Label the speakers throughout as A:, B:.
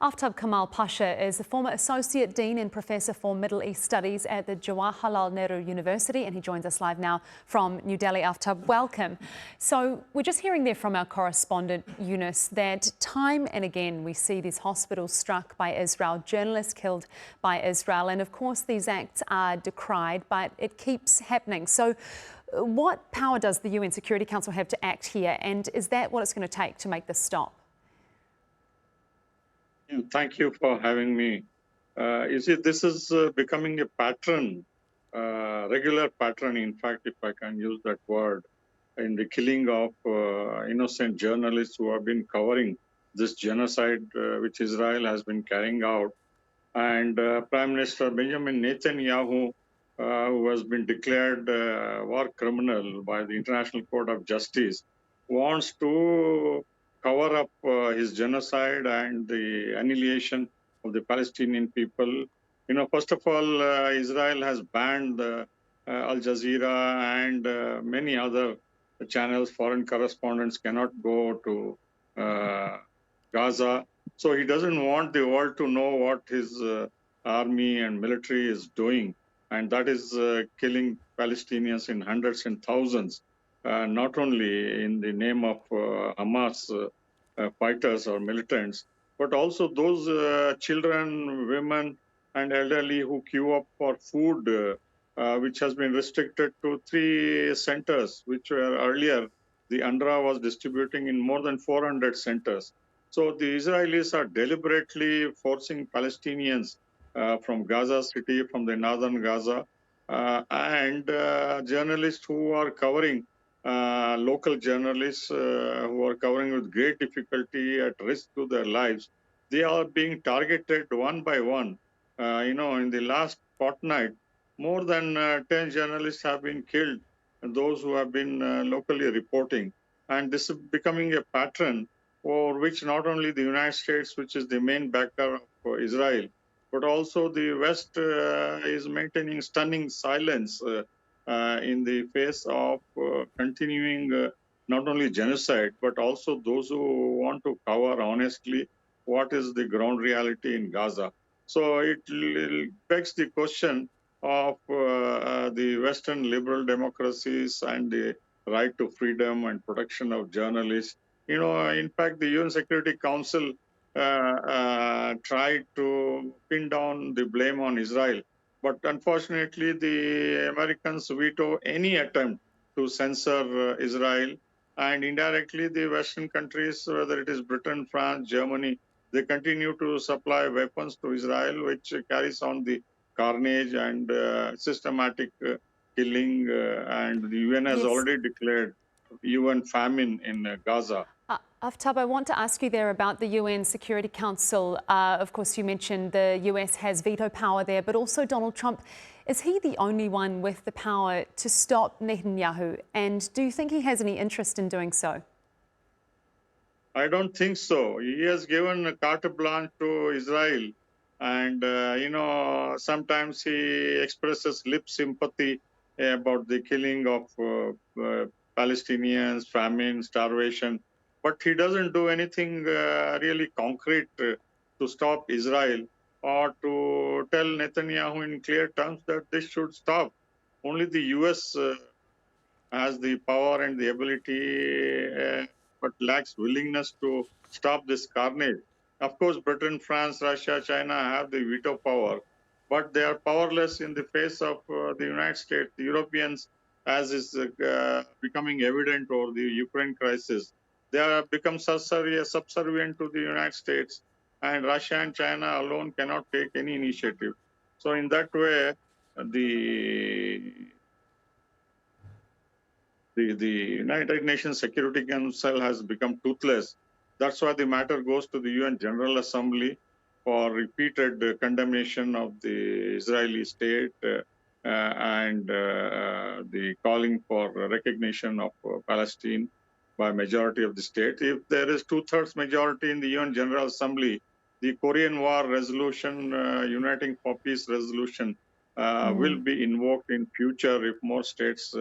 A: Aftab Kamal Pasha is a former Associate Dean and Professor for Middle East Studies at the Jawaharlal Nehru University, and he joins us live now from New Delhi. Aftab, welcome. So we're just hearing there from our correspondent, Younis, that time and again we see these hospitals struck by Israel, journalists killed by Israel, and of course these acts are decried, but it keeps happening. So what power does the UN Security Council have to act here, and is that what it's going to take to make this stop?
B: Thank you for having me. You see, this is becoming a pattern, regular pattern, in fact, if I can use that word, in the killing of innocent journalists who have been covering this genocide which Israel has been carrying out. And Prime Minister Benjamin Netanyahu, who has been declared war criminal by the International Court of Justice, wants to cover up his genocide and the annihilation of the Palestinian people. You know, first of all, Israel has banned Al Jazeera and many other channels. Foreign correspondents cannot go to Gaza. So he doesn't want the world to know what his army and military is doing. And that is killing Palestinians in hundreds and thousands. Not only in the name of Hamas fighters or militants, but also those children, women, and elderly who queue up for food, which has been restricted to 3 centers, which were earlier the UNRWA was distributing in more than 400 centers. So the Israelis are deliberately forcing Palestinians from Gaza City, from the northern Gaza, and journalists who are covering local journalists who are covering with great difficulty at risk to their lives, they are being targeted one by one. In the last fortnight, more than 10 journalists have been killed, and those who have been locally reporting. And this is becoming a pattern for which not only the United States, which is the main backer of Israel, but also the West is maintaining stunning silence in the face of continuing not only genocide, but also those who want to cover honestly what is the ground reality in Gaza. So it begs the question of the Western liberal democracies and the right to freedom and protection of journalists. You know, in fact, the UN Security Council tried to pin down the blame on Israel. But unfortunately, the Americans veto any attempt to censor Israel. And indirectly, the Western countries, whether it is Britain, France, Germany, they continue to supply weapons to Israel, which carries on the carnage and systematic killing. And the UN has already declared UN famine in Gaza.
A: Aftab, I want to ask you there about the UN Security Council. Of course, you mentioned the US has veto power there, but also Donald Trump. Is he the only one with the power to stop Netanyahu? And do you think he has any interest in doing so?
B: I don't think so. He has given a carte blanche to Israel. And, sometimes he expresses lip sympathy about the killing of Palestinians, famine, starvation. But he doesn't do anything really concrete to stop Israel or to tell Netanyahu in clear terms that this should stop. Only the US has the power and the ability, but lacks willingness to stop this carnage. Of course, Britain, France, Russia, China have the veto power, but they are powerless in the face of the United States, the Europeans, as is becoming evident over the Ukraine crisis. They have become subservient to the United States, and Russia and China alone cannot take any initiative. So in that way, the United Nations Security Council has become toothless. That's why the matter goes to the UN General Assembly for repeated condemnation of the Israeli state and the calling for recognition of Palestine by majority of the state. If there is 2/3 majority in the UN General Assembly, the Korean War resolution, Uniting for Peace resolution, will be invoked in future if more states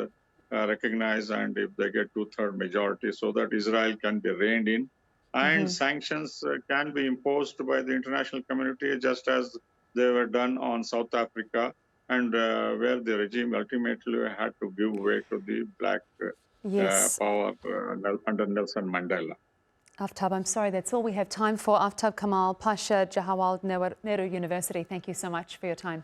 B: recognize and if they get 2/3 majority, so that Israel can be reined in. and sanctions can be imposed by the international community, just as they were done on South Africa, and where the regime ultimately had to give way to the black
A: Yes.
B: power under Nelson Mandela.
A: Aftab, I'm sorry, that's all we have time for. Aftab Kamal Pasha, Jawaharlal Nehru University, thank you so much for your time.